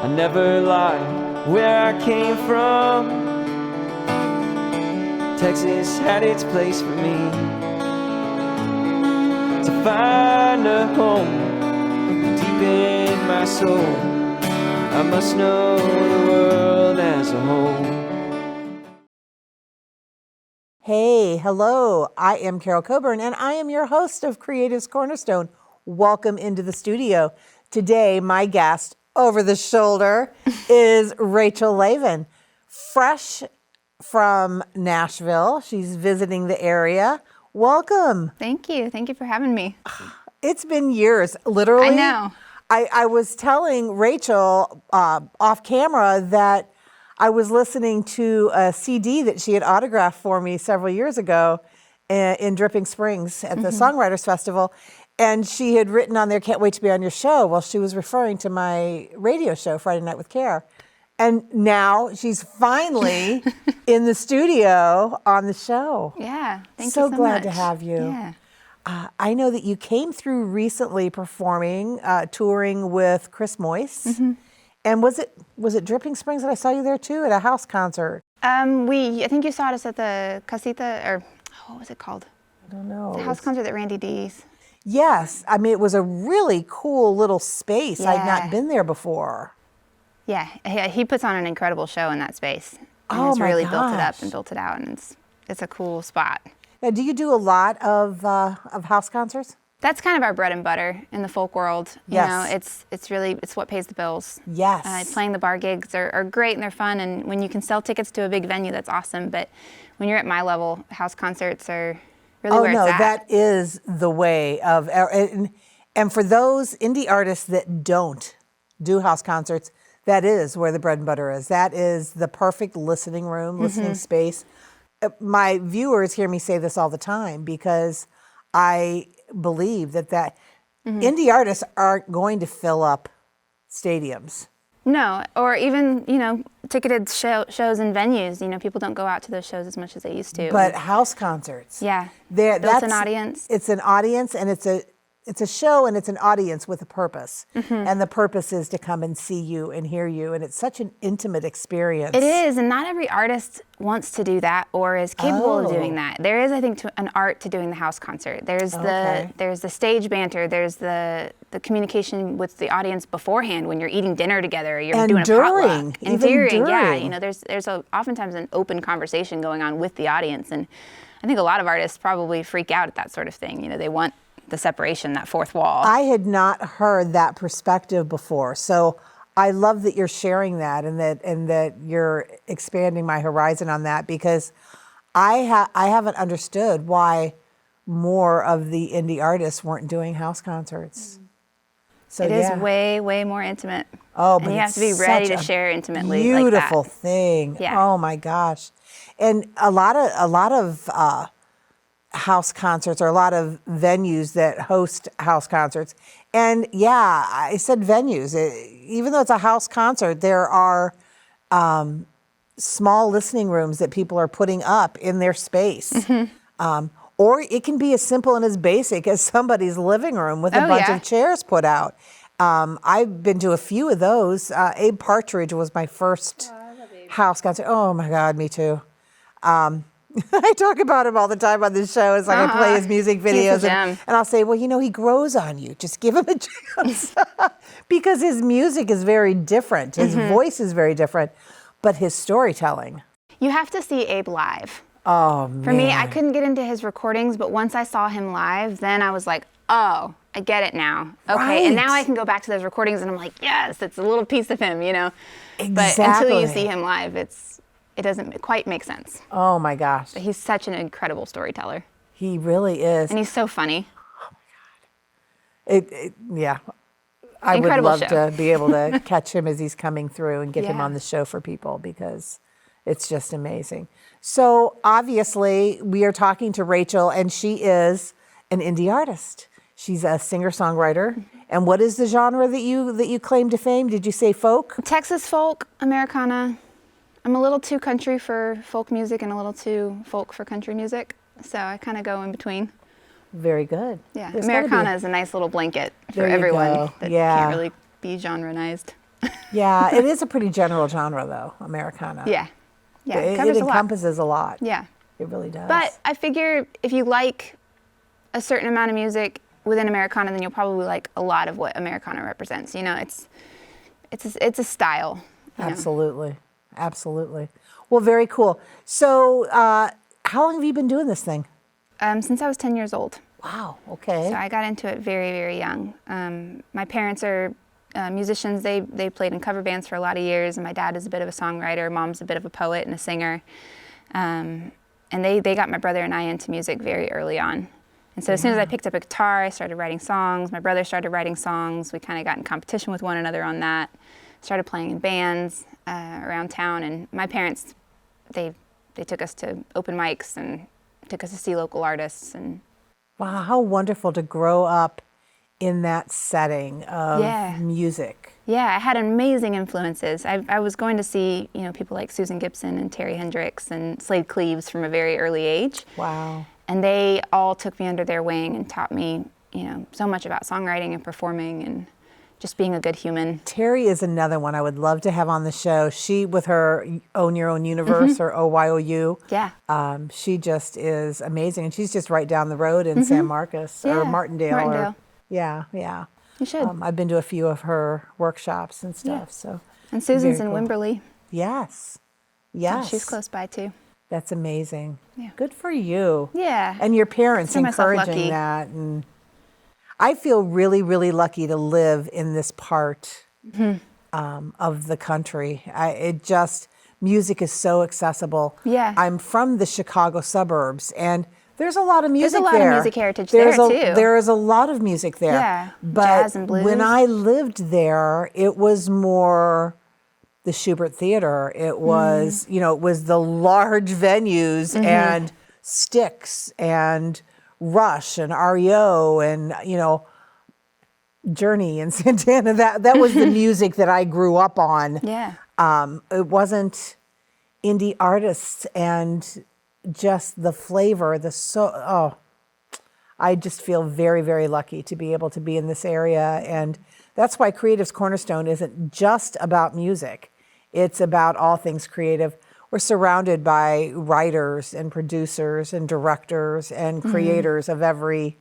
I never lied where I came from. Texas had its place for me to find a home deep in my soul. I must know the world as a whole. Hey, hello. I am Carol Coburn, and I am your host of Creatives Cornerstone. Welcome into the studio. Today, my guest over the shoulder is Rachel Laven, fresh from Nashville. She's visiting the area. Welcome. Thank you. Thank you for having me. It's been years, literally. I know. I was telling Rachel off camera that I was listening to a CD that she had autographed for me several years ago in Dripping Springs at the Songwriters Festival. And she had written on there, "Can't wait to be on your show." Well, she was referring to my radio show, Friday Night with Care. And now she's finally in the studio on the show. Yeah, thank you so much. So glad to have you. Yeah. I know that you came through recently performing, touring with Chris Moyce. And was it Dripping Springs that I saw you there too, at a house concert? I think you saw us at the Casita, or what was it called? I don't know. The house concert at Randy D's. Yes, I mean, it was a really cool little space. I'd Yeah. not been there before. Yeah, he puts on an incredible show in that space. And Oh has my really built it up gosh. and built it out, and it's a cool spot. Now, do you do a lot of house concerts? That's kind of our bread and butter in the folk world. You Yes. know, it's what pays the bills. Yes. Playing the bar gigs are great and they're fun, and when you can sell tickets to a big venue, that's awesome. But when you're at my level, house concerts are really where no, it's at. that is the way of, and for those indie artists that don't do house concerts, that is where the bread and butter is. That is the perfect listening room, listening space. My viewers hear me say this all the time because I believe that indie artists aren't going to fill up stadiums. No, or even, ticketed shows and venues. People don't go out to those shows as much as they used to. But house concerts. Yeah, That's an audience. It's an audience, and it's a show, and it's an audience with a purpose. And the purpose is to come and see you and hear you, and it's such an intimate experience. It is, and not every artist wants to do that or is capable of doing that. There is, I think, an art to doing the house concert. There's the stage banter. There's the communication with the audience beforehand when you're eating dinner together. Or you're And doing a during, potluck. even And during, yeah. during. There's oftentimes an open conversation going on with the audience, and I think a lot of artists probably freak out at that sort of thing. They want the separation, that fourth wall. I had not heard that perspective before, so I love that you're sharing that, and that you're expanding my horizon on that, because I haven't understood why more of the indie artists weren't doing house concerts. So It is way, way more intimate. Oh, but and you have it's to be ready such to a share intimately beautiful like that. thing. Yeah. Oh my gosh, and a lot of house concerts, or a lot of venues that host house concerts. And yeah, I said venues. Even though it's a house concert, there are small listening rooms that people are putting up in their space. Or it can be as simple and as basic as somebody's living room with a bunch of chairs put out. I've been to a few of those. Abe Partridge was my first house concert. Oh my God, me too. I talk about him all the time on this show. It's like I play his music videos and I'll say, well, he grows on you. Just give him a chance. Because his music is very different. His voice is very different, but his storytelling. You have to see Abe live. Oh, man. For me, I couldn't get into his recordings, but once I saw him live, then I was like, oh, I get it now. Okay, Right. and now I can go back to those recordings and I'm like, yes, it's a little piece of him, Exactly. But until you see him live, it doesn't quite make sense. Oh my gosh. But he's such an incredible storyteller. He really is. And he's so funny. Yeah. I would Incredible love show. to be able to catch him as he's coming through and get him Yeah. on the show for people, because it's just amazing. So obviously we are talking to Rachel, and she is an indie artist. She's a singer-songwriter. And what is the genre that you claim to fame? Did you say folk? Texas folk, Americana. I'm a little too country for folk music and a little too folk for country music. So I kind of go in between. Very good. Yeah, There's gotta be Americana is a nice little blanket for There you everyone go. that Yeah. can't really be genrenized. Yeah, it is a pretty general genre, though, Americana. Yeah. Yeah, It covers a lot. encompasses a lot. Yeah. It really does. But I figure if you like a certain amount of music within Americana, then you'll probably like a lot of what Americana represents. You know, it's a style. You know? Absolutely. Absolutely. Well, very cool. So how long have you been doing this thing? Since I was 10 years old. Wow, okay. So I got into it very, very young. My parents are musicians. They played in cover bands for a lot of years, and my dad is a bit of a songwriter. Mom's a bit of a poet and a singer. And they got my brother and I into music very early on. And so as soon as I picked up a guitar, I started writing songs. My brother started writing songs. We kind of got in competition with one another on that. Started playing in bands around town. And my parents, they took us to open mics and took us to see local artists. And wow, how wonderful to grow up in that setting of music. Yeah, I had amazing influences. I was going to see, you know, people like Susan Gibson and Terry Hendricks and Slade Cleaves from a very early age. Wow. And they all took me under their wing and taught me, you know, so much about songwriting and performing and just being a good human. Terry is another one I would love to have on the show. She, with her Own Your Own Universe, or OYOU, she just is amazing. And she's just right down the road in San Marcos or Martindale. Or, yeah. You should. I've been to a few of her workshops and stuff. Yeah. So And Susan's very in cool. Wimberley. Yes. So she's close by too. That's amazing. Yeah. Good for you. Yeah. And your parents Consider myself encouraging lucky. that. And I feel really, really lucky to live in this part of the country. Music is so accessible. Yeah. I'm from the Chicago suburbs, and there's a lot of music there. There's a lot of music heritage there, too. There is a lot of music there. Yeah, But jazz and blues. when I lived there, it was more the Schubert Theater. It was, it was the large venues and Styx and Rush and REO and, Journey and Santana. That was the music that I grew up on. Yeah. It wasn't indie artists and just the flavor, I just feel very, very lucky to be able to be in this area. And that's why Creative's Cornerstone isn't just about music. It's about all things creative. We're surrounded by writers and producers and directors and creators of every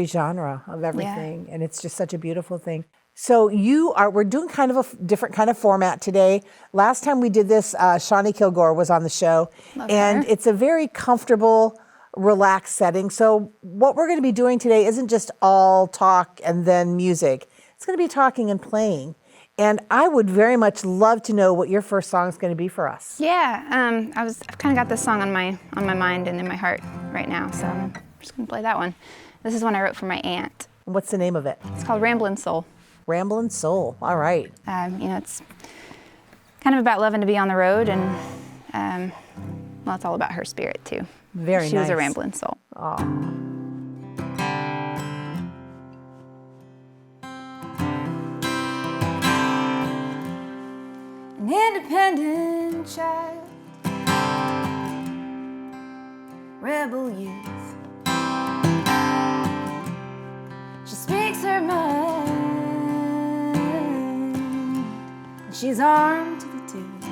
genre of everything. And it's just such a beautiful thing. So we're doing kind of a different kind of format today. Last time we did this, Shawnee Kilgore was on the show. Love and her. it's a very comfortable, relaxed setting. So what we're going to be doing today isn't just all talk and then music. It's going to be talking and playing. And I would very much love to know what your first song is going to be for us. Yeah, I've kind of got this song on my mind and in my heart right now, so I'm just going to play that one. This is one I wrote for my aunt. What's the name of it? It's called Ramblin' Soul. Ramblin' Soul. All right. It's kind of about loving to be on the road, and it's all about her spirit too. Very nice. She was a ramblin' soul. An independent child, rebel youth. She speaks her mind. She's armed to the tooth.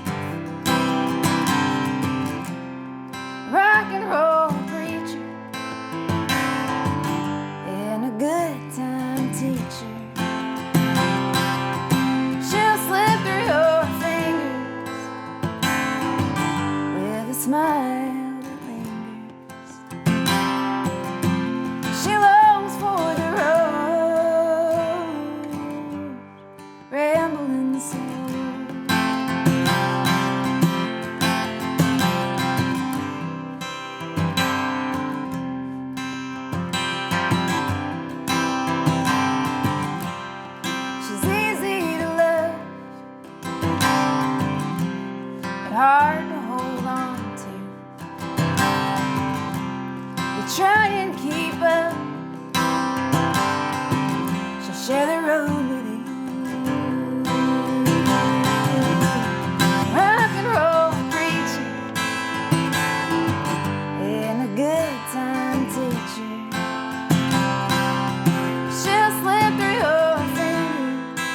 Rock and roll preacher and a good time teacher. She'll slip through your fingers with a smile that lingers. She longs for the road, rambling soul. She's easy to love, but hard to hold on to. You try and keep up, she'll share the road with you. Rock and roll preacher and a good time teacher. She'll slip through your fingers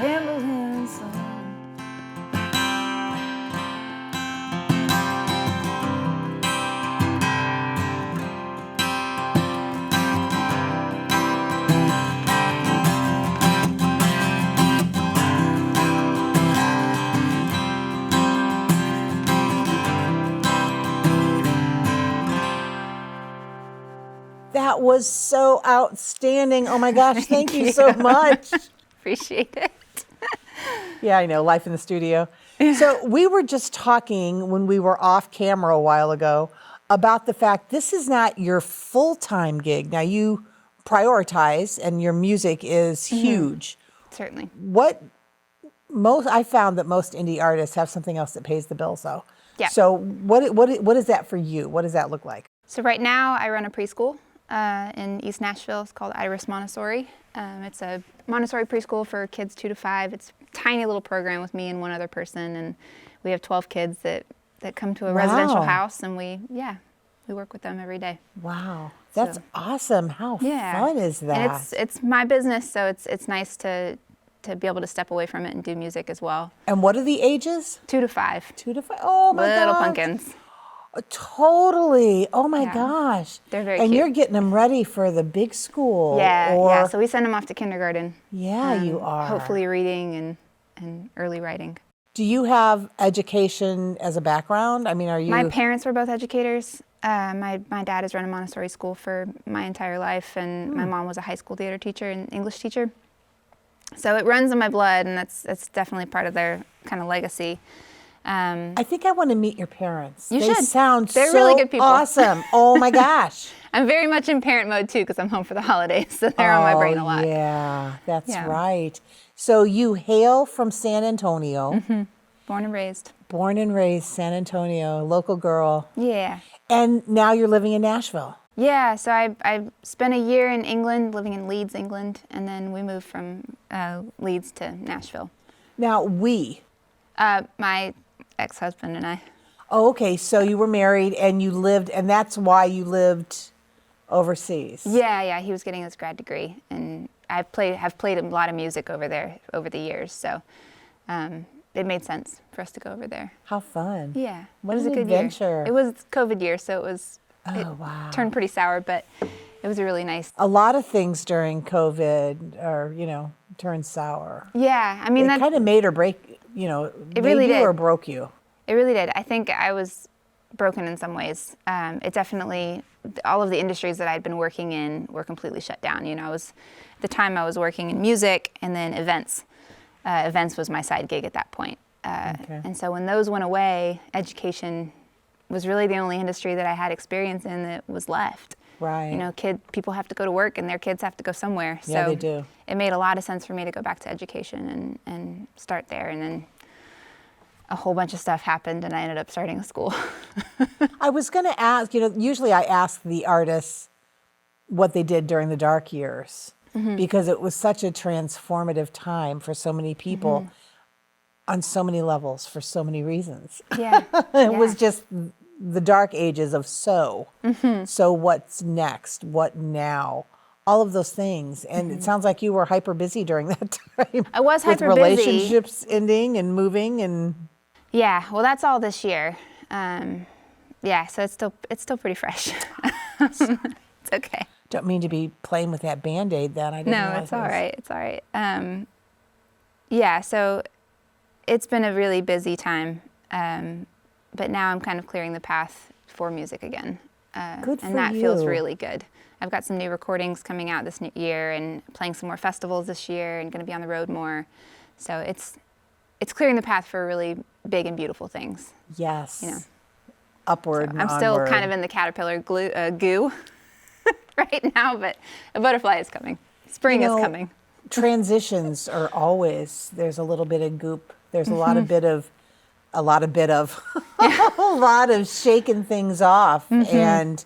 rambling song. That was so outstanding. Oh my gosh, thank you so much. Appreciate it. Yeah, I know, life in the studio. So we were just talking when we were off camera a while ago about the fact this is not your full-time gig. Now you prioritize and your music is huge. Certainly. I found that most indie artists have something else that pays the bills though. Yeah. So what is that for you? What does that look like? So right now I run a preschool in East Nashville. It's called Iris Montessori. It's a Montessori preschool for kids 2 to 5. It's a tiny little program with me and one other person, and we have 12 kids that come to a residential house, and we work with them every day. Wow, that's awesome. How Yeah. fun is that? And it's my business, so it's nice to be able to step away from it and do music as well. And what are the ages? 2 to 5. 2 to 5. Oh my god. Little pumpkins. Totally. Oh my Yeah. gosh. They're very And cute. you're getting them ready for the big school. Yeah. So we send them off to kindergarten. Yeah, you are. Hopefully reading and early writing. Do you have education as a background? I mean, are you? My parents were both educators. My dad has run a Montessori school for my entire life, and my mom was a high school theater teacher and English teacher. So it runs in my blood, and that's definitely part of their kind of legacy. I think I want to meet your parents. You They should. sound They're so really good people. awesome. Oh my gosh. I'm very much in parent mode too because I'm home for the holidays, so they're on my brain a lot. Yeah, that's Yeah. right. So you hail from San Antonio. Born and raised. Born and raised San Antonio, local girl. Yeah. And now you're living in Nashville. Yeah, so I spent a year in England, living in Leeds, England, and then we moved from Leeds to Nashville. Now My ex-husband and I. Oh, okay. So you were married and you lived, and that's why you lived overseas. Yeah, he was getting his grad degree, and have played a lot of music over there over the years, so it made sense for us to go over there. How fun. Yeah, What it was an a good adventure. year. It was COVID year, so it wow. turned pretty sour, but it was a really nice. A lot of things during COVID are, turned sour. Yeah, I mean It that kind of made or break, It really made you did. or broke you. It really did. I think I was broken in some ways. It definitely, all of the industries that I'd been working in were completely shut down. At the time I was working in music and then events. Events was my side gig at that point. Okay. And so when those went away, education was really the only industry that I had experience in that was left. Right. People have to go to work and their kids have to go somewhere. Yeah, So they do. It made a lot of sense for me to go back to education and start there. And then a whole bunch of stuff happened and I ended up starting a school. I was going to ask, usually I ask the artists what they did during the dark years because it was such a transformative time for so many people on so many levels for so many reasons. Yeah. It was just the dark ages of so. So what's next? What now? All of those things. And it sounds like you were hyper busy during that time. I was with hyper busy. relationships ending and moving and Yeah, well, that's all this year. So it's still pretty fresh. It's okay. don't mean to be playing with that Band-Aid then. I didn't No, realize it's it all was- right. It's all right. So it's been a really busy time, but now I'm kind of clearing the path for music again. Good and for that feels you. really good. I've got some new recordings coming out this new year and playing some more festivals this year and going to be on the road more. So it's clearing the path for really big and beautiful things. Yes. Upward and I'm still onward. kind of in the caterpillar goo right now, but a butterfly is coming. Spring is coming. Transitions are always, there's a little bit of goop. There's a lot of a lot of shaking things off and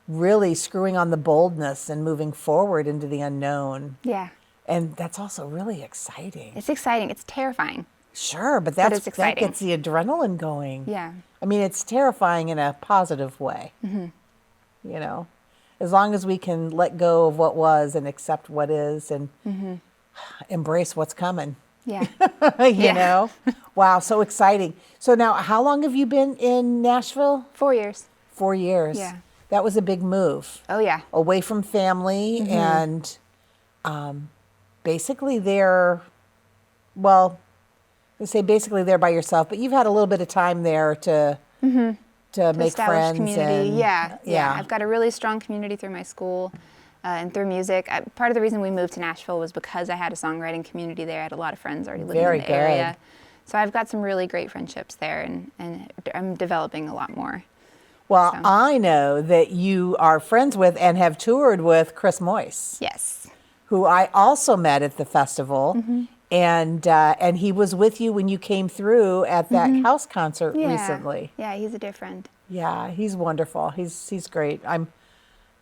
really screwing on the boldness and moving forward into the unknown. Yeah. And that's also really exciting. It's exciting. It's terrifying. Sure, but it's that exciting. gets the adrenaline going. Yeah. I mean, it's terrifying in a positive way. As long as we can let go of what was and accept what is and embrace what's coming. Yeah. you know? Wow, so exciting. So now, how long have you been in Nashville? 4 years. 4 years. Yeah. That was a big move. Oh, yeah. Away from family and basically there, well, I say basically there by yourself, but you've had a little bit of time there to make Established friends. community. And, yeah. I've got a really strong community through my school and through music. Part of the reason we moved to Nashville was because I had a songwriting community there. I had a lot of friends already living in the area. So I've got some really great friendships there, and I'm developing a lot more. Well, so. I know that you are friends with and have toured with Chris Moyce. Yes. Who I also met at the festival. And he was with you when you came through at that house concert recently. Yeah, he's a dear friend. Yeah, he's wonderful. He's great. I'm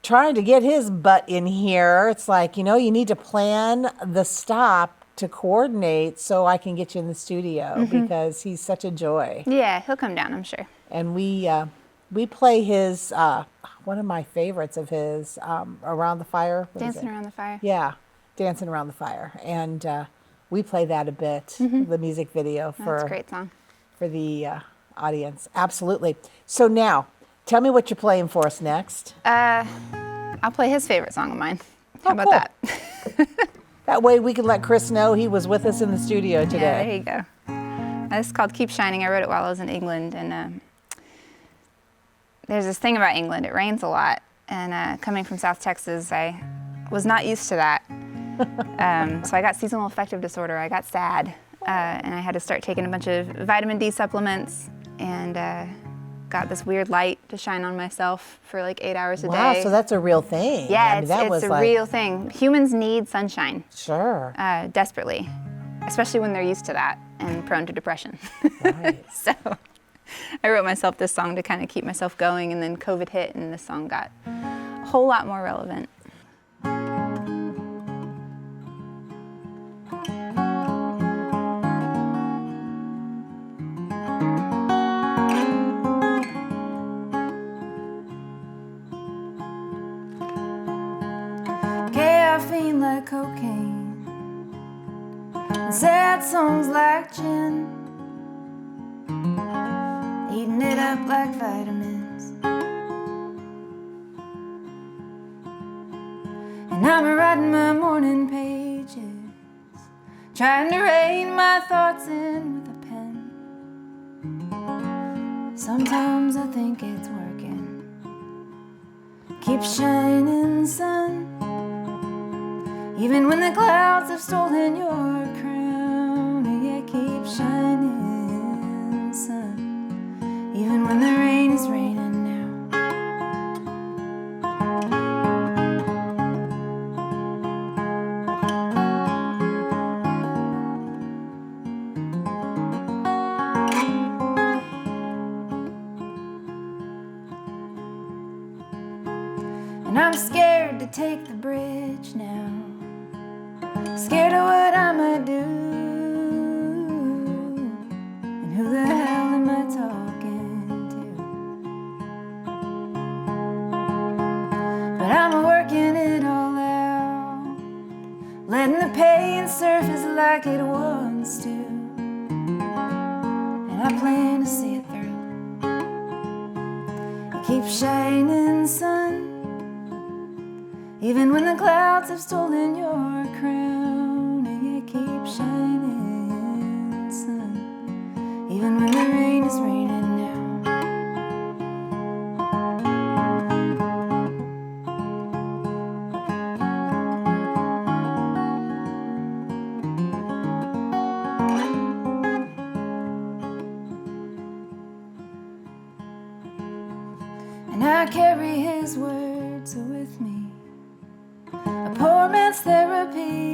trying to get his butt in here. It's like, you need to plan the stop to coordinate so I can get you in the studio because he's such a joy. Yeah, he'll come down, I'm sure. And we play his, one of my favorites of his, Around the Fire. Dancing Around the Fire. Yeah, Dancing Around the Fire. And we play that a bit, the music video That's a great song. For the audience. Absolutely. So now, tell me what you're playing for us next. I'll play his favorite song of mine. How about that? That way we can let Chris know he was with us in the studio today. Yeah, there you go. This is called Keep Shining. I wrote it while I was in England. And there's this thing about England. It rains a lot. And coming from South Texas, I was not used to that. So I got seasonal affective disorder. I got sad. And I had to start taking a bunch of vitamin D supplements and got this weird light to shine on myself for like 8 hours a day. Wow, so that's a real thing. Yeah, it's a real thing. Humans need sunshine. Sure. Desperately, especially when they're used to that and prone to depression. Right. So I wrote myself this song to kind of keep myself going, and then COVID hit and this song got a whole lot more relevant. Caffeine like cocaine, and sad songs like gin, eating it up like vitamins. And I'm writing my morning pages, trying to rein my thoughts in with a pen. Sometimes I think it's working. Keep shining, sun, even when the clouds have stolen your crown. Yeah, keep shining, sun, even when the rain is raining now. And I'm scared to take the bridge now, scared of what I might do, and who the hell am I talking to? But I'm working it all out, letting the pain surface like it wants to, and I plan to see it through. Keep shining, sun, even when the clouds have stolen your crown. Yeah, keep shining, sun, even when the rain is raining now. And I carry his words with me, a poor man's therapy.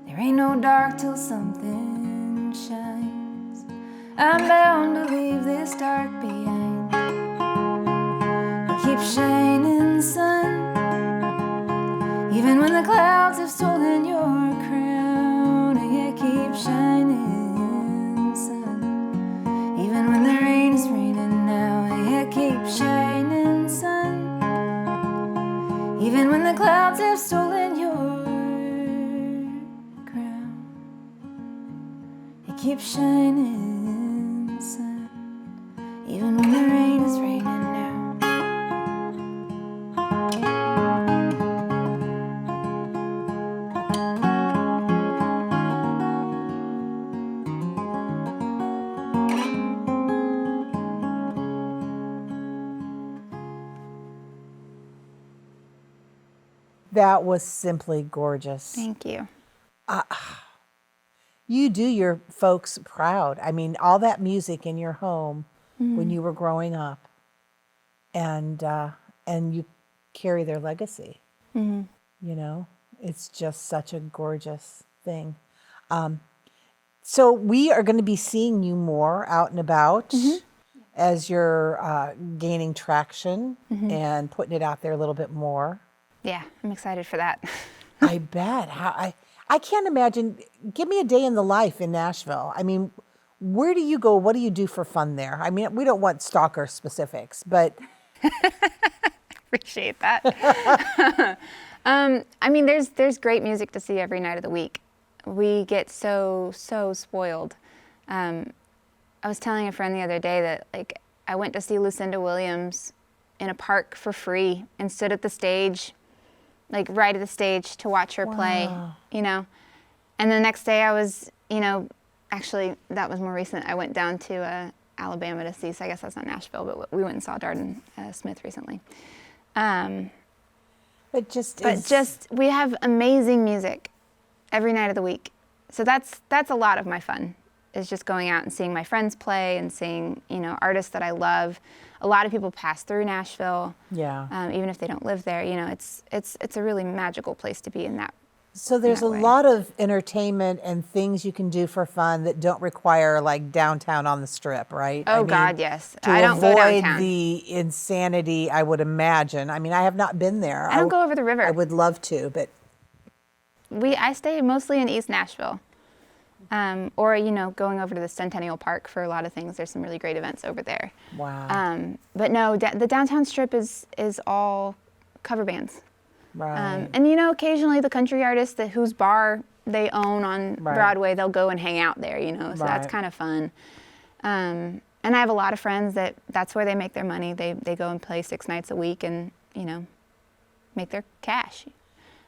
There ain't no dark till something shines. I'm bound to leave this dark behind. Keep shining, sun, even when the clouds have stolen your crown. Yeah, keep shining, sun, even when the rain is raining now. Yeah, keep shining, sun, even when the clouds have stolen your keep shining, sun, even when the rain is raining now. That was simply gorgeous. Thank you. You do your folks proud. I mean, all that music in your home when you were growing up, and you carry their legacy. You know, it's just such a gorgeous thing. So we are going to be seeing you more out and about as you're gaining traction and putting it out there a little bit more. Yeah, I'm excited for that. I bet. I can't imagine. Give me a day in the life in Nashville. I mean, where do you go? What do you do for fun there? I mean, we don't want stalker specifics, but Appreciate that. I mean, there's great music to see every night of the week. We get so spoiled. I was telling a friend the other day that, like, I went to see Lucinda Williams in a park for free and stood at the stage, like right at the stage, to watch her play, you know. And the next day I was, you know, actually that was more recent. I went down to Alabama to see, so I guess that's not Nashville, but we went and saw Darden Smith recently. We have amazing music every night of the week. So that's a lot of my fun, is just going out and seeing my friends play and seeing, you know, artists that I love. A lot of people pass through Nashville. Yeah. Even if they don't live there, you know, it's a really magical place to be in that. So there's a lot of entertainment and things you can do for fun that don't require like downtown on the Strip, right? Oh, God, yes. I don't go downtown. To avoid the insanity, I would imagine. I mean, I have not been there. I don't go over the river. I would love to, but I stay mostly in East Nashville. Or, you know, going over to the Centennial Park for a lot of things. There's some really great events over there. Wow. But no, the downtown Strip is all cover bands. Right. And, you know, occasionally the country artists whose bar they own on Broadway, they'll go and hang out there, you know, so that's kind of fun. And I have a lot of friends that's where they make their money. They go and play 6 nights a week and, you know, make their cash.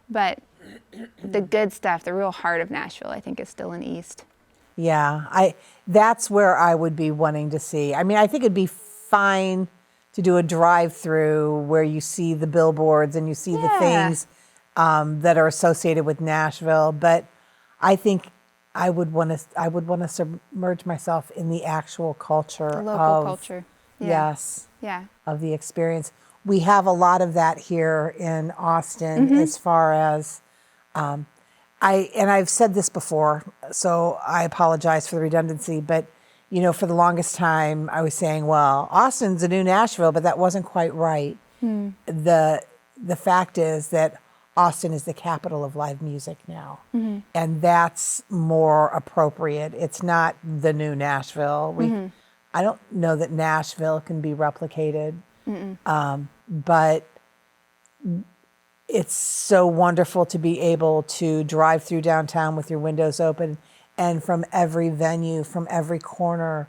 But the good stuff, the real heart of Nashville, I think, is still in East. Yeah, that's where I would be wanting to see. I mean, I think it'd be fine to do a drive-through where you see the billboards and you see the things that are associated with Nashville. But I think I would want to submerge myself in the actual culture, The local culture. Yeah. Yes. Yeah. Of the experience. We have a lot of that here in Austin, as far as I've said this before, so I apologize for the redundancy, but you know, for the longest time I was saying, well, Austin's a new Nashville, but that wasn't quite right. The fact is that Austin is the capital of live music now, and that's more appropriate. It's not the new Nashville. I don't know that Nashville can be replicated, but it's so wonderful to be able to drive through downtown with your windows open, and from every venue, from every corner,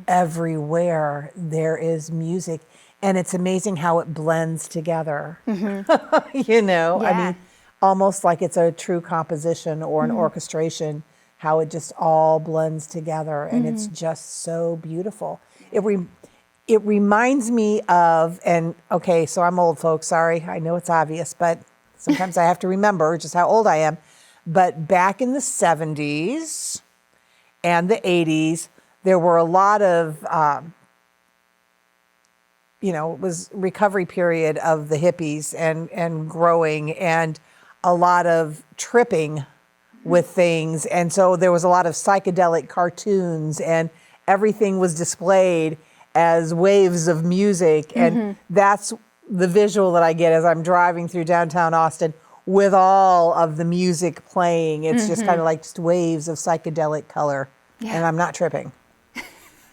everywhere, there is music. And it's amazing how it blends together. You know, I mean, almost like it's a true composition or an orchestration, how it just all blends together. And it's just so beautiful. It reminds me of, and okay, so I'm old, folks, sorry, I know it's obvious, but sometimes I have to remember just how old I am. But back in the 70s and the 80s, there were a lot of, you know, it was recovery period of the hippies and growing, and a lot of tripping with things. And so there was a lot of psychedelic cartoons, and everything was displayed as waves of music. And that's the visual that I get as I'm driving through downtown Austin with all of the music playing. It's just kind of like just waves of psychedelic color, and I'm not tripping.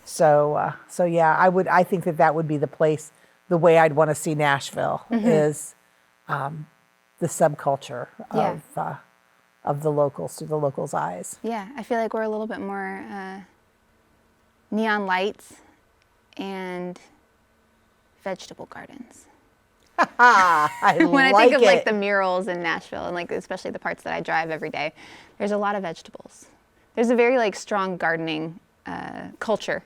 So yeah, I think that would be the place, the way I'd want to see Nashville is the subculture of the locals through the locals' eyes. Yeah, I feel like we're a little bit more neon lights and vegetable gardens. I When I like think of it. like the murals in Nashville and like especially the parts that I drive every day, there's a lot of vegetables. There's a very like strong gardening culture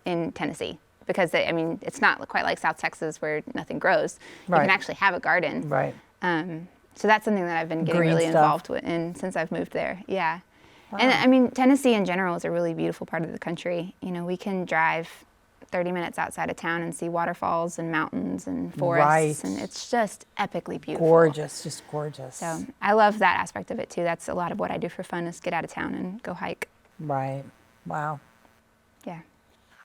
in Tennessee because it's not quite like South Texas where nothing grows. You Right. can actually have a garden. Right. So that's something that I've been getting Green really stuff. involved with since I've moved there. Yeah. And I mean, Tennessee in general is a really beautiful part of the country. You know, we can drive 30 minutes outside of town and see waterfalls and mountains and forests. Right. And it's just epically beautiful. Gorgeous, just gorgeous. So I love that aspect of it too. That's a lot of what I do for fun is get out of town and go hike. Right. Wow. Yeah.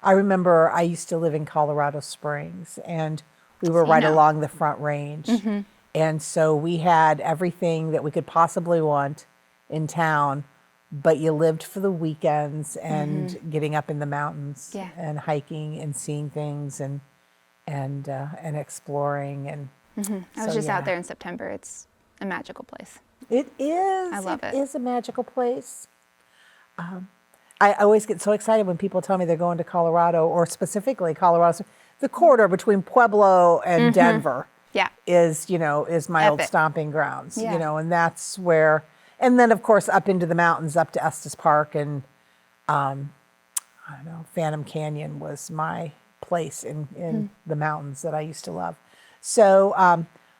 I remember I used to live in Colorado Springs, and we were right along the Front Range. And so we had everything that we could possibly want in town, but you lived for the weekends and getting up in the mountains and hiking and seeing things and exploring. And I was just out there in September. It's a magical place. It is. I love it. It is a magical place. I always get so excited when people tell me they're going to Colorado, or specifically Colorado. The corridor between Pueblo and Denver Yeah. is my old Epic. stomping grounds, Yeah. and that's where, and then of course up into the mountains, up to Estes Park, and I don't know, Phantom Canyon was my place in the mountains that I used to love. So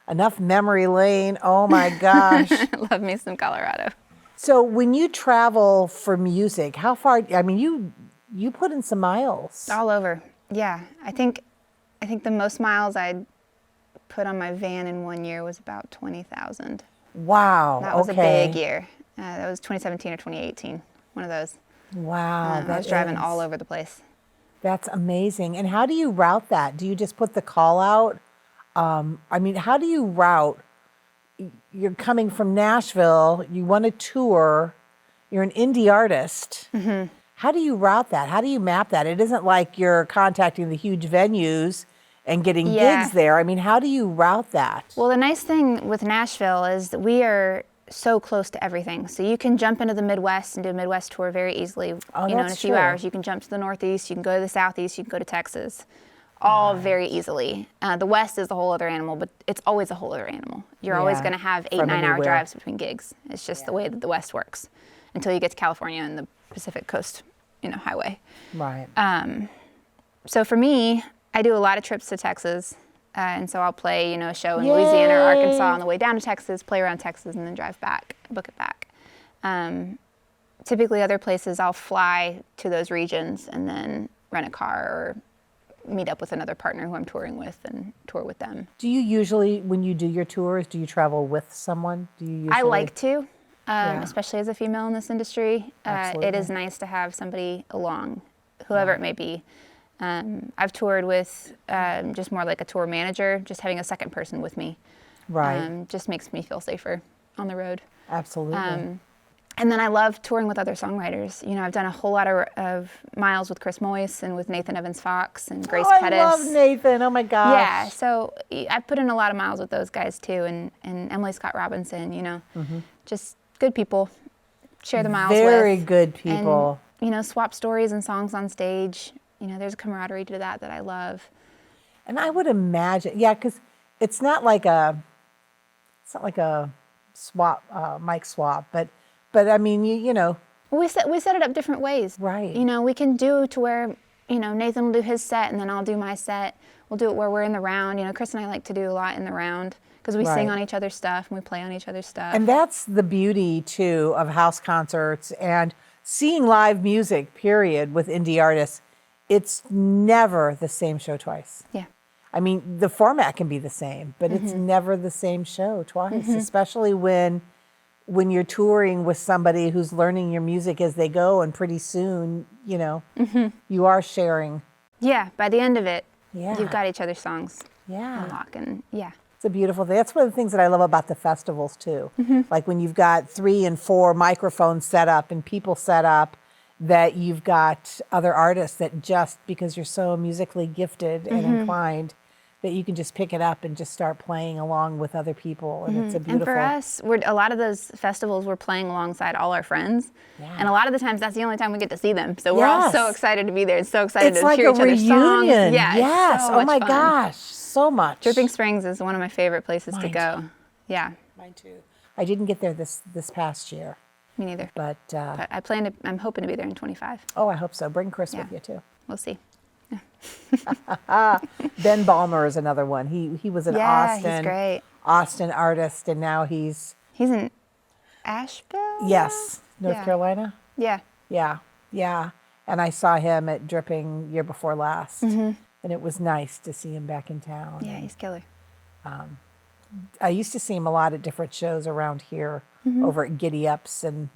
enough memory lane. Oh my gosh. I love me some Colorado. So when you travel for music, how far? I mean, you put in some miles. All over. Yeah. I think the most miles I put on my van in 1 year was about 20,000. Wow. That was okay. a big year. That was 2017 or 2018. One of those. Wow. I was driving all over the place. That's amazing. And how do you route that? Do you just put the call out? I mean, how do you route? You're coming from Nashville, you want to tour, you're an indie artist. How do you route that? How do you map that? It isn't like you're contacting the huge venues and getting gigs there. I mean, how do you route that? Well, the nice thing with Nashville is that we are so close to everything. So you can jump into the Midwest and do a Midwest tour very easily. In a few hours. You can jump to the Northeast, you can go to the Southeast, you can go to Texas. All very easily. The West is a whole other animal, but it's always a whole other animal. You're always going to have 8-9 hour drives between gigs. It's just the way that the West works until you get to California and the Pacific Coast, highway. Right. So for me, I do a lot of trips to Texas. And so I'll play, a show in Louisiana or Arkansas on the way down to Texas, play around Texas, and then drive back, book it back. Typically other places I'll fly to those regions and then rent a car or meet up with another partner who I'm touring with and tour with them. Do you usually, when you do your tours, do you travel with someone? Do you usually? I like to, especially as a female in this industry. Absolutely. It is nice to have somebody along, whoever it may be. I've toured with just more like a tour manager, just having a second person with me. Right. Just makes me feel safer on the road. Absolutely. And then I love touring with other songwriters. I've done a whole lot of miles with Chris Moyce and with Nathan Evans Fox and Grace Pettis. I love Nathan. Oh my gosh. Yeah, so I've put in a lot of miles with those guys too, and Emily Scott Robinson. Just good people. Share the miles with. Very good people. And, swap stories and songs on stage. There's a camaraderie to that I love. And I would imagine, because it's not like a swap, mic swap, but I mean, We set it up different ways. Right. We can do to where, Nathan will do his set and then I'll do my set. We'll do it where we're in the round. Chris and I like to do a lot in the round because we sing on each other's stuff and we play on each other's stuff. And that's the beauty too of house concerts and seeing live music, period, with indie artists. It's never the same show twice. Yeah. I mean, the format can be the same, but it's never the same show twice, especially when you're touring with somebody who's learning your music as they go, and pretty soon, you are sharing. Yeah, by the end of it, Yeah. you've got each other's songs Yeah. on lock, and It's a beautiful thing. That's one of the things that I love about the festivals too. Like when you've got 3 and 4 microphones set up and people set up, that you've got other artists that just because you're so musically gifted and inclined, that you can just pick it up and just start playing along with other people, and it's a beautiful. And for us, a lot of those festivals we're playing alongside all our friends, and a lot of the times that's the only time we get to see them. So we're all so excited to be there and so excited to hear each other's songs. Yeah, yes. it's so Oh my much fun. gosh, so much. Dripping Springs is one of my favorite places to go. Yeah. Mine too. I didn't get there this past year. Me neither. But I'm hoping to be there in 25. oh, I hope so. Bring Chris with you too. We'll see. Ben Balmer is another one. He was an He's great. Austin artist, and now he's in Asheville. yes, North Carolina. Yeah. Yeah. And I saw him at Dripping year before last, and it was nice to see him back in town. Yeah, he's killer. I used to see him a lot at different shows around here, over at Giddy Ups and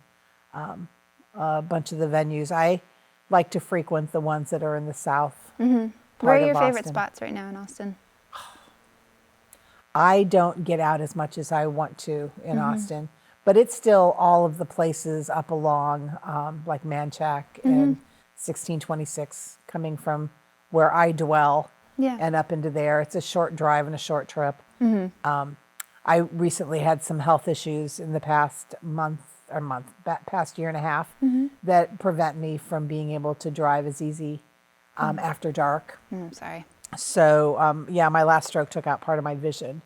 a bunch of the venues. I like to frequent the ones that are in the south. Where are your favorite spots right now in Austin? I don't get out as much as I want to in Austin, but it's still all of the places up along like Manchac and 1626 coming from where I dwell and up into there. It's a short drive and a short trip. I recently had some health issues in the past past year and a half that prevent me from being able to drive as easy after dark. I'm sorry. So my last stroke took out part of my vision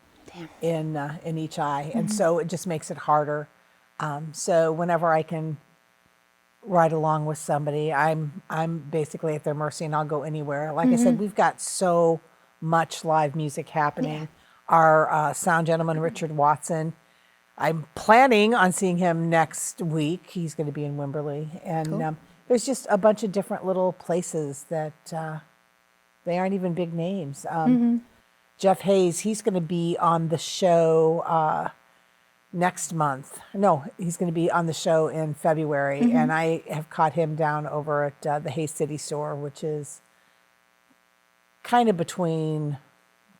in each eye, and so it just makes it harder. So whenever I can ride along with somebody, I'm basically at their mercy, and I'll go anywhere. Like I said, we've got so much live music happening. Our sound gentleman, Richard Watson, I'm planning on seeing him next week. He's going to be in Wimberley. And there's just a bunch of different little places that they aren't even big names. Jeff Hayes, he's going to be on the show next month. No, he's going to be on the show in February. And I have caught him down over at the Hayes City store, which is kind of between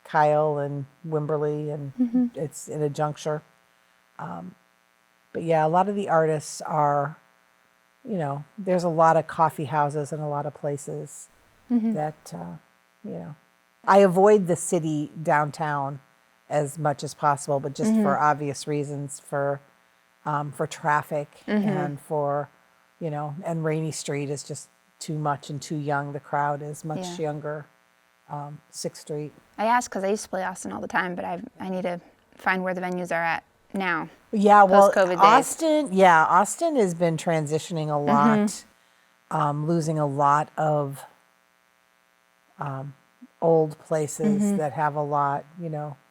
Kyle and Wimberley, and it's in a juncture. But yeah, a lot of the artists are, there's a lot of coffee houses and a lot of places that, I avoid the city downtown as much as possible, but just for obvious reasons, for traffic and for, and Rainy Street is just too much and too young. The crowd is much younger. 6th Street. I asked because I used to play Austin all the time, but I need to find where the venues are at now. Yeah, well, post-COVID days. Austin has been transitioning a lot, losing a lot of old places that have a lot,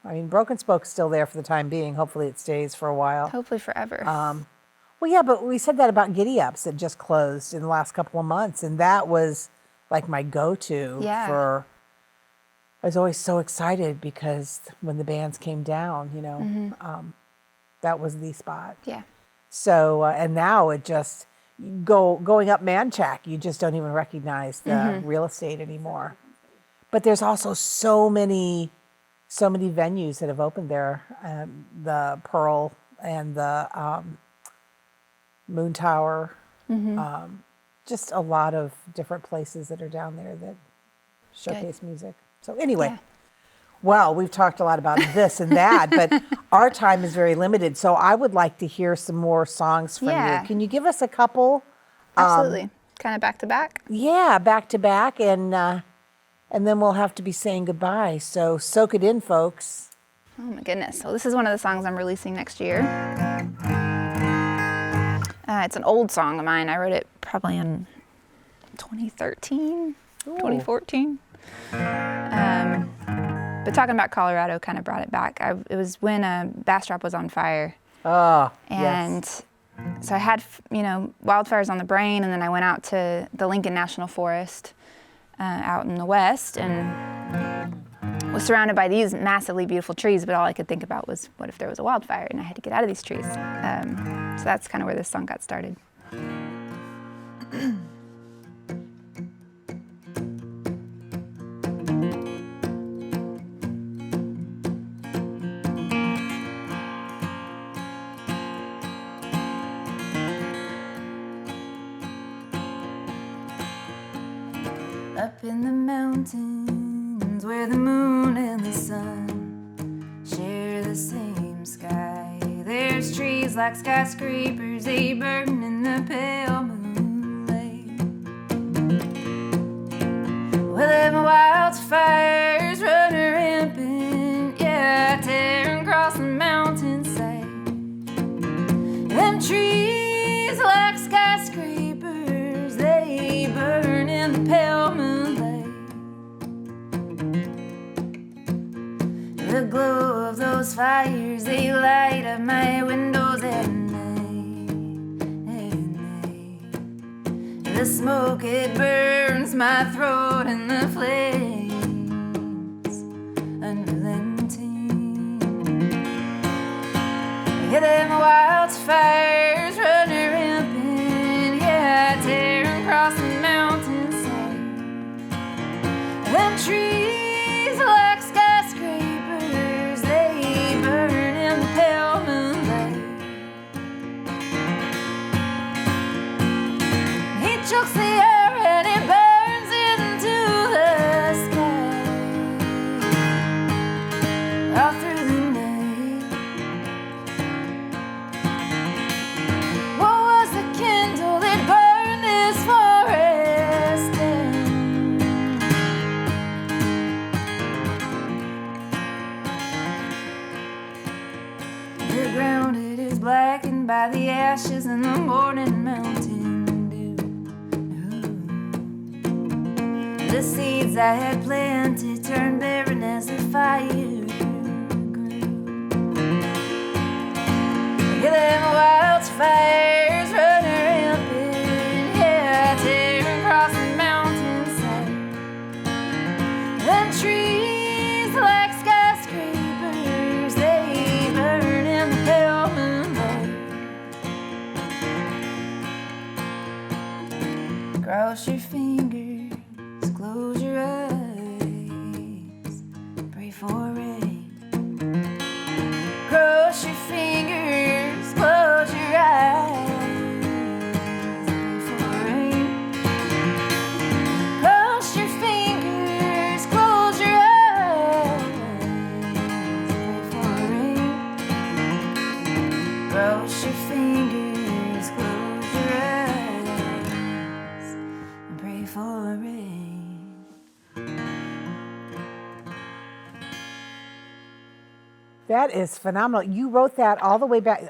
I mean, Broken Spoke's still there for the time being. Hopefully it stays for a while. Hopefully forever. Well, yeah, but we said that about Giddy Ups that just closed in the last couple of months, and that was like my go-to for... I was always so excited because when the bands came down, that was the spot. Yeah. So, and now it just, going up Manchac, you just don't even recognize the real estate anymore. But there's also so many venues that have opened there. The Pearl and the Moon Tower, just a lot of different places that are down there that showcase music. So anyway, well, we've talked a lot about this and that, but our time is very limited. So I would like to hear some more songs from you. Can you give us a couple? Absolutely. Kind of back to back? Yeah, back to back. And then we'll have to be saying goodbye. So soak it in, folks. Oh my goodness. So this is one of the songs I'm releasing next year. It's an old song of mine. I wrote it probably in 2013, 2014. But talking about Colorado kind of brought it back. It was when Bastrop was on fire. Oh, and so I had, wildfires on the brain, and then I went out to the Lincoln National Forest out in the west and was surrounded by these massively beautiful trees, but all I could think about was, what if there was a wildfire and I had to get out of these trees? So that's kind of where this song got started. Up in the mountains where the moon and the sun sun share the same sky. There's trees like skyscrapers, they burn in the pale moonlight. Well, them wildfires run rampant, yeah, tearing across the mountainside. Them trees like skyscrapers, they burn in the pale moonlight. The glow of those fires, they light up my windows at night, at night. The smoke, it burns my throat, and the flames unrelenting. Yeah, them wildfires run rampant, yeah, tearing across the mountainside. Them trees like skyscrapers, they burn in the pale moonlight. He chokes the air and it burns into the sky. All through the night. What was the candle that burned this forest down? The ground, it is blackened by the ashes in the morning mountain dew. Ooh. The seeds I had planted turned barren as the fire grew. Yeah, them wildfires run rampant, yeah, tearing across the mountainside. Them trees like skyscrapers, they burn in the pale moonlight. Cross your fingers, close your eyes, pray for rain. Cross your fingers, close your eyes, pray for rain. Cross your fingers, close your eyes, pray for rain. Cross your fingers, close your eyes, and pray for rain. That is phenomenal. You wrote that all the way back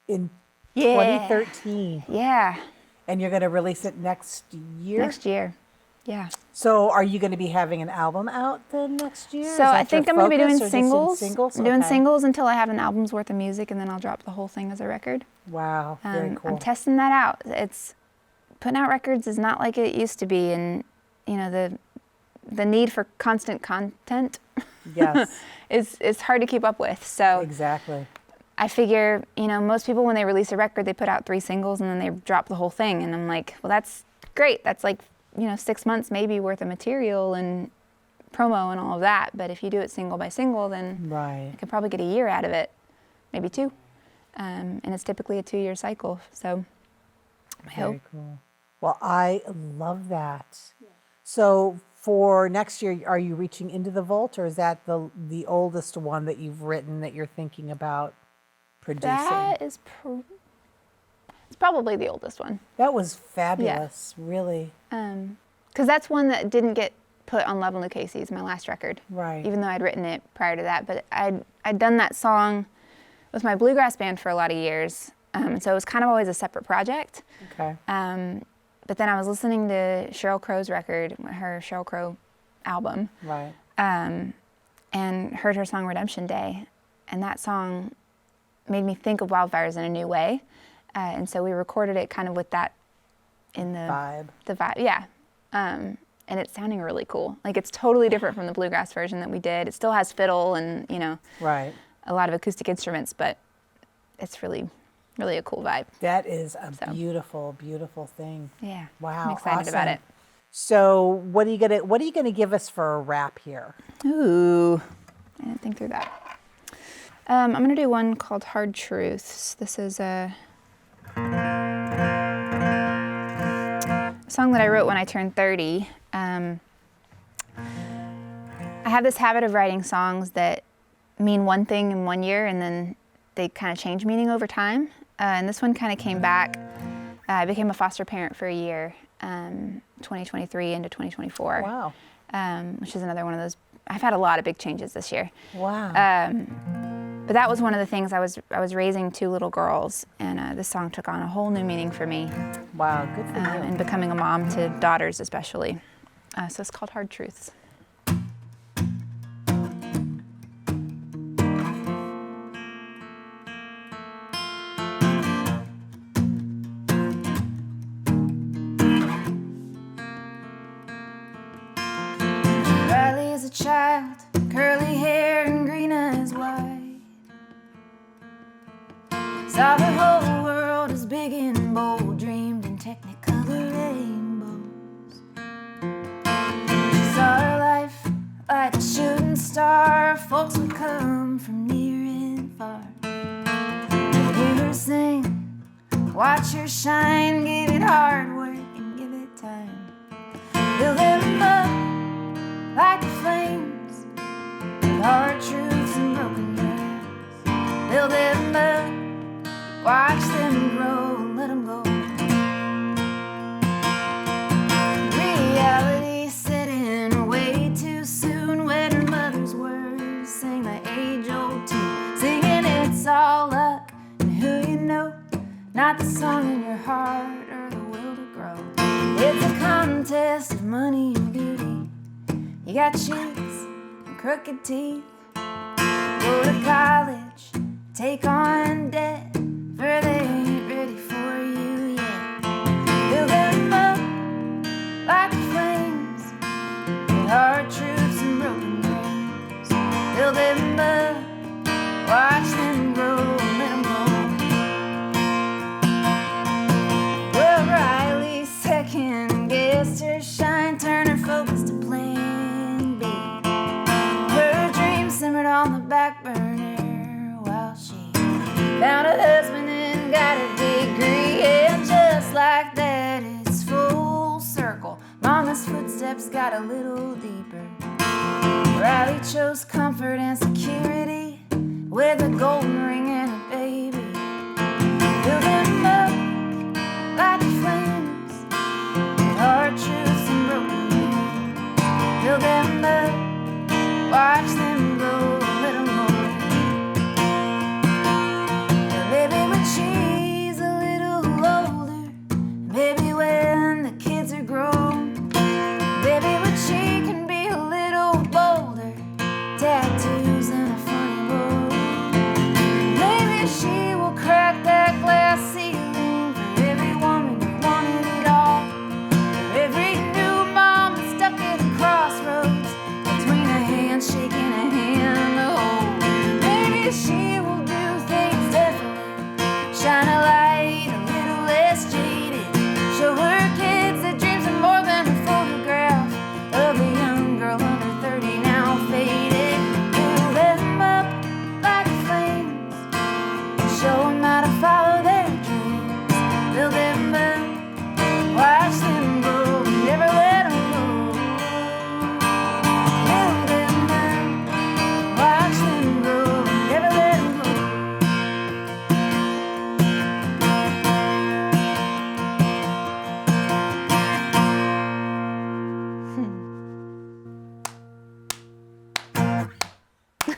in Yeah. 2013, Yeah, and you're going to release it next year? next year. Yeah. So are you going to be having an album out then next year? So Is I that your think I'm going to be doing focus, or just in singles. I'm doing Okay. singles until I have an album's worth of music, and then I'll drop the whole thing as a record. Wow, very cool. I'm testing that out. It's putting out records is not like it used to be, and you know the need for constant content Yes, is hard to keep up with. So exactly. I figure, you know, most people when they release a record, they put out 3 singles and then they drop the whole thing, and I'm like, well, that's great. That's like, you know, 6 months maybe worth of material and promo and all of that. But if you do it single by single, then Right. I could probably get a year out of it, maybe 2. And it's typically a 2-year cycle. So I hope. Very cool. Well, I love that. So for next year, are you reaching into the vault, or is that the oldest one that you've written that you're thinking about producing? That is it's probably the oldest one. That was fabulous, really. Because that's one that didn't get put on Love and Lucchese's, my last record. Right. Even though I'd written it prior to that. But I'd done that song with my bluegrass band for a lot of years. So it was kind of always a separate project. Okay. But then I was listening to Sheryl Crow's record, her Sheryl Crow album, Right. and heard her song Redemption Day. And that song made me think of wildfires in a new way. And so we recorded it kind of with that in the Vibe. The vibe, yeah. And it's sounding really cool. Like, it's totally different from the bluegrass version that we did. It still has fiddle and, you know, Right. a lot of acoustic instruments, but it's really, really a cool vibe. That is a beautiful, beautiful thing. Yeah. Wow. I'm excited about awesome. it. So what are you gonna give us for a wrap here? Ooh, I didn't think through that. I'm gonna do one called Hard Truths. This is a song that I wrote when I turned 30. I have this habit of writing songs that mean one thing in one year and then they kind of change meaning over time. And this one kind of came back. I became a foster parent for a year, 2023 into 2024. Wow. Which is another one of those. I've had a lot of big changes this year. Wow. But that was one of the things. I was raising 2 little girls, and this song took on a whole new meaning for me. Wow, good for you. And becoming a mom to daughters especially. So it's called Hard Truths. Riley is a child, curly hair and green eyes wide. Saw the whole world as big and bold, dreamed in technicolor rainbows. She saw her life like a shooting star, folks would come from near and far. Hear her sing, watch her shine, give it hard work and give it time. Build them up like the flames, with hard truths and broken dreams. Build them up, watch them grow and let them go. Reality set in way too soon when mother's words sing the age-old tune, singing it's all luck and who you know, not the song in your heart or the will to grow. It's a contest of money and beauty. You got cheeks and crooked teeth. Go to college, take on debt, for they ain't ready for you yet. Build them up like flames, with hard truths and broken dreams. Build them up, watch them grow and let them go. Well, Riley second guessed her shine, turned her focus to plan B. Her dreams simmered on the back burner while she found a husband and got a degree. And just like that, it's full circle. Mama's footsteps got a little deeper. Riley chose comfort and security with a golden ring and a baby. Build them up like flames, with hard truths and broken dreams. Build them up, watch them grow, let them go. Maybe when she's a little older, maybe when the kids are grown, maybe when she can be a little bolder, tattoos and a funny road. Maybe she will crack that glass ceiling for every woman who wanted it all, for every new mom that's stuck at a crossroads between a handshake and a hand to hold. Maybe she will do things differently, shine a light a little less jaded, show her kids that dreams are more than a photograph of a young girl under 30 now faded. Build them up like flames, show them how to follow their dreams. Build them up, watch them grow, never let them go. Build them up, watch them grow, never let them go.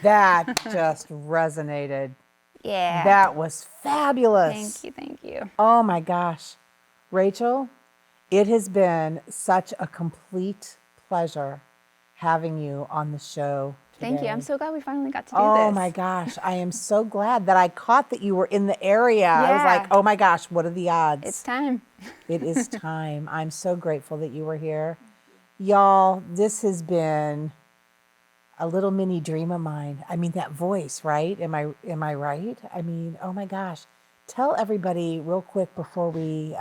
That just resonated. Yeah. That was fabulous. Thank you. Oh my gosh. Rachel, it has been such a complete pleasure having you on the show today. Thank you. I'm so glad we finally got to do this. Oh my gosh. I am so glad that I caught that you were in the area. I was Yeah. like, oh my gosh, what are the odds? It's time. It is time. I'm so grateful that you were here. Y'all, this has been a little mini dream of mine. I mean, that voice, right? Am I right? I mean, oh my gosh. Tell everybody real quick before we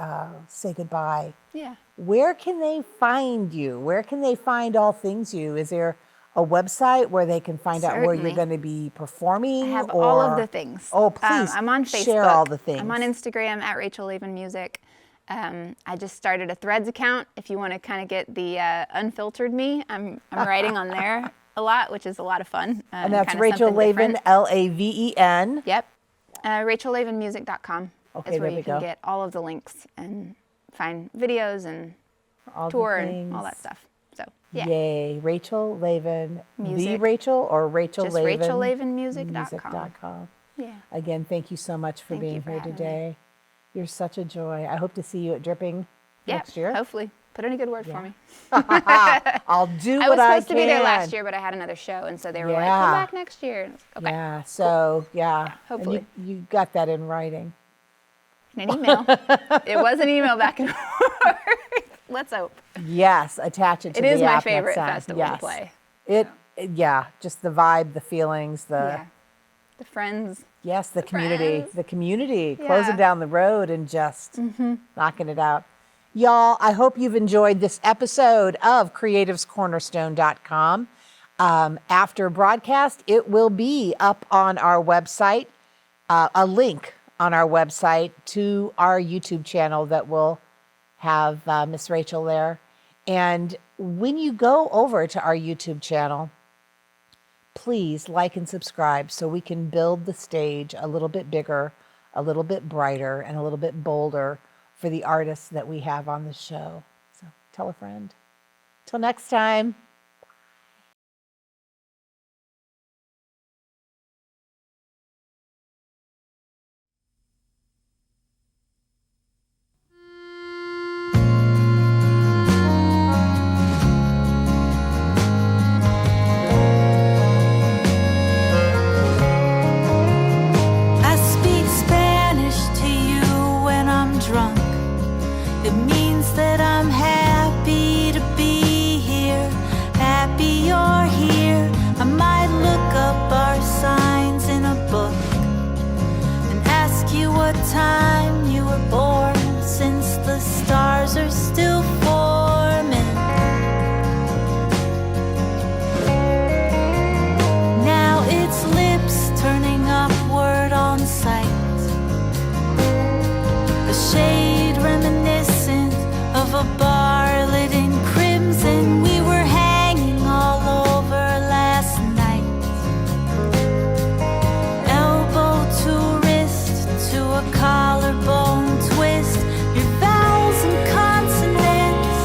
say goodbye. Yeah. Where can they find you? Where can they find all things you? Is there a website where they can find out where you're Certainly. going to be performing? I have all of the things. Oh, please I'm on Facebook. share all the things. I'm on Instagram at Rachel Laven Music. I just started a Threads account. If you want to kind of get the unfiltered me, I'm writing on there a lot, which is a lot of fun. And that's Rachel Laven, Laven. Yep. RachelLavenmusic.com Okay, is where there we you can go. get all of the links and find videos and All tour the and all things. that stuff. So, yeah. Yay. Rachel Laven. The Music. Rachel or Rachel Just Laven? RachelLavenmusic.com. Yeah. Again, thank you so much for Thank you being for here having me. today. You're such a joy. I hope to see you at Dripping Yeah, next year. hopefully. Put in a good word for me. I'll do I what was I supposed can. to be there last year, but I had another show, and so they were like, Yeah. come back next year. And I was like, okay. Yeah, so, yeah. hopefully. And you got that in writing. In an email. It was an email back and forth. Let's hope. Yes, attach it to It the is my app favorite next time. festival to play. Yeah, just the vibe, the feelings, Yeah. The friends. yes, the community, friends. the community, Yeah. closing down the road and just knocking it out. Y'all, I hope you've enjoyed this episode of creativescornerstone.com. After broadcast, it will be up on our website, a link on our website to our YouTube channel that will have Miss Rachel there. And when you go over to our YouTube channel, please like and subscribe so we can build the stage a little bit bigger, a little bit brighter, and a little bit bolder for the artists that we have on the show. So tell a friend. Till next time. I speak Spanish to you when I'm drunk. It means that I'm happy to be here, happy you're here. I might look up our signs in a book and ask you what time you were born, since the stars are still forming. Now it's lips turning upward on sight, a shade reminiscent of a bar lit in crimson. We were hanging all over last night, elbow to wrist to a collarbone twist. Your vowels and consonants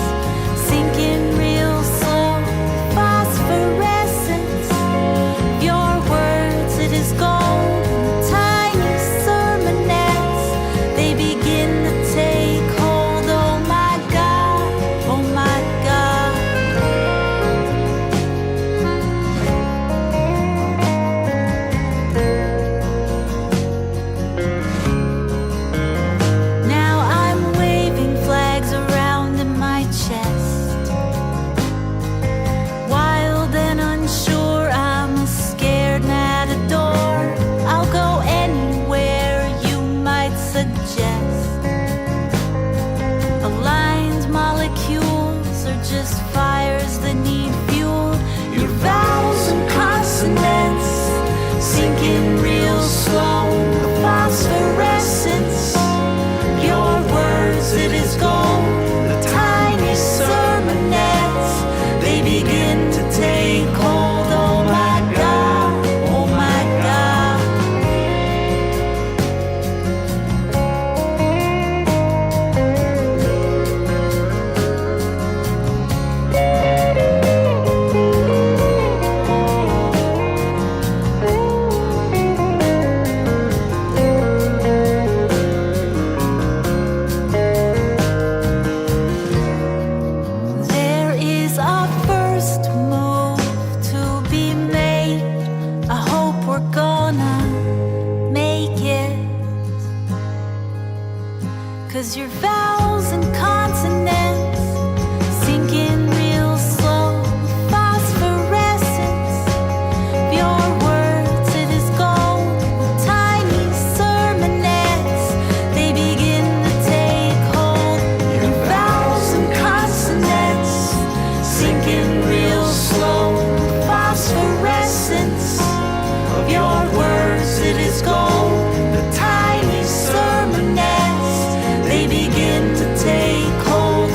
sinking real slow, phosphorescence. Your words, it is gold, tiny sermonettes. They begin to take hold. Oh my God, oh my God. Now I'm waving flags around in my chest, wild and unsure. I'm a scared matador. I'll go anywhere you might suggest. Aligned molecules are just fires that need fuel. Your vowels and consonants sinking real slow, the phosphorescence. Your words, it is gold, the tiny sermonettes. They begin to take hold. Oh my God, oh my God. There is a first move to be made. I hope we're gonna make it. 'Cause your vowels and consonants sink in real slow, phosphorescence. Your words, it is gold, tiny sermonettes. They begin to take hold. Your vowels and consonants sink in real slow, phosphorescence. Of your words, it is gold, the tiny sermonettes. They begin to take hold.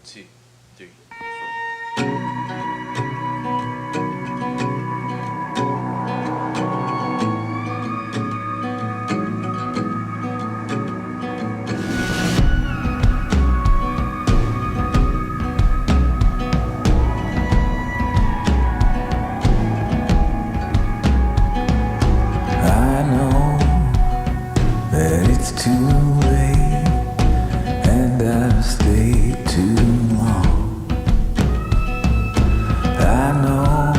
2, 3, I know that it's too late and I've stayed too long. I know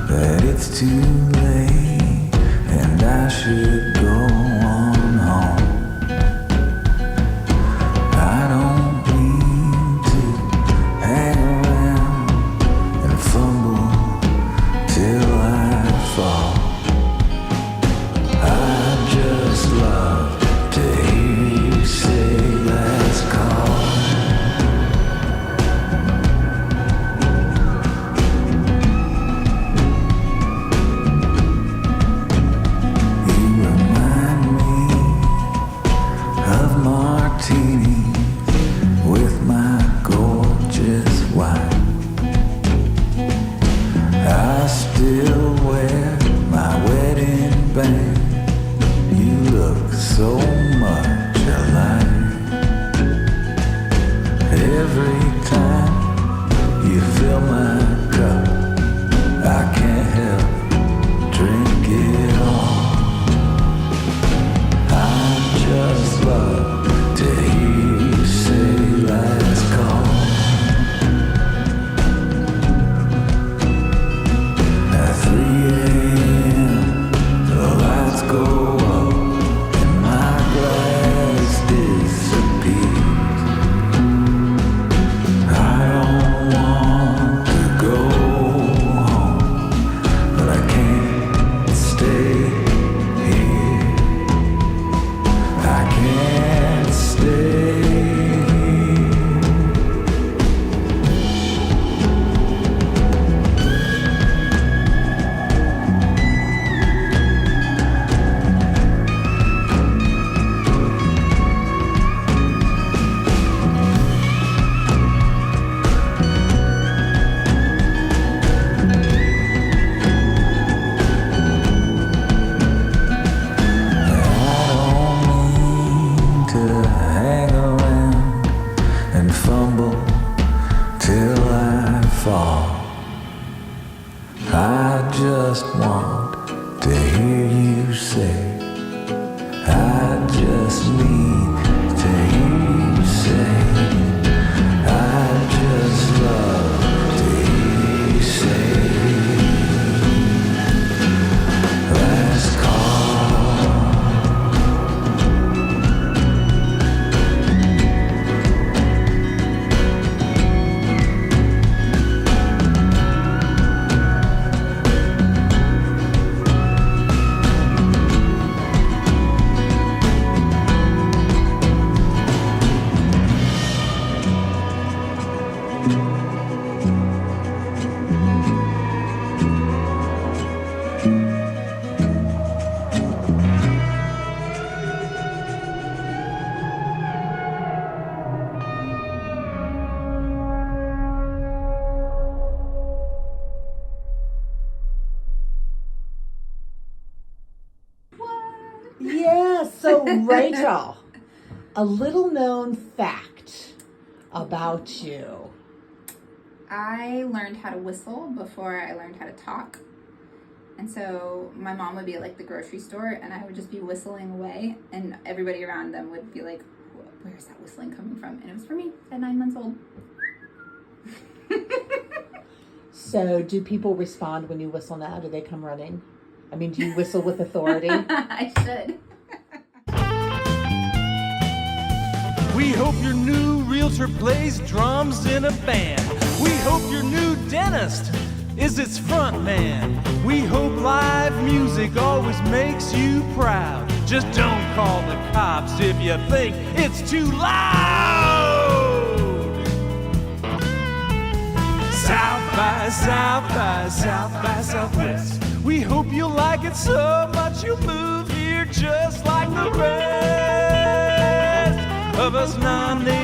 that it's too late and I should go on home. I don't mean to hang around and fumble till I fall. I just love to hear you say last call. You remind me of martinis with my gorgeous wife. I still wear my wedding band. You look so much alike. Every time you fill my cup, I can't help drink it all. I just love to hear you say last call. At 3 a.m. the lights go up and my glass disappears. I don't want to go home, but I can't stay here. I can't stay here. To hang around and fumble till I fall. I just want to hear you say, I just need to hear you say, I just love to hear you say, last call. Yeah, so Rachel, a little known fact about you. I learned how to whistle before I learned how to talk. And so my mom would be at like the grocery store and I would just be whistling away and everybody around them would be like, where's that whistling coming from? And it was for me at 9 months old. So do people respond when you whistle now? Do they come running? I mean, do you whistle with authority? I should. We hope your new realtor plays drums in a band. We hope your new dentist is its front man. We hope live music always makes you proud. Just don't call the cops if you think it's too loud. South by South by South by Southwest. We hope you'll like it so much you'll move here just like the rest of us non-native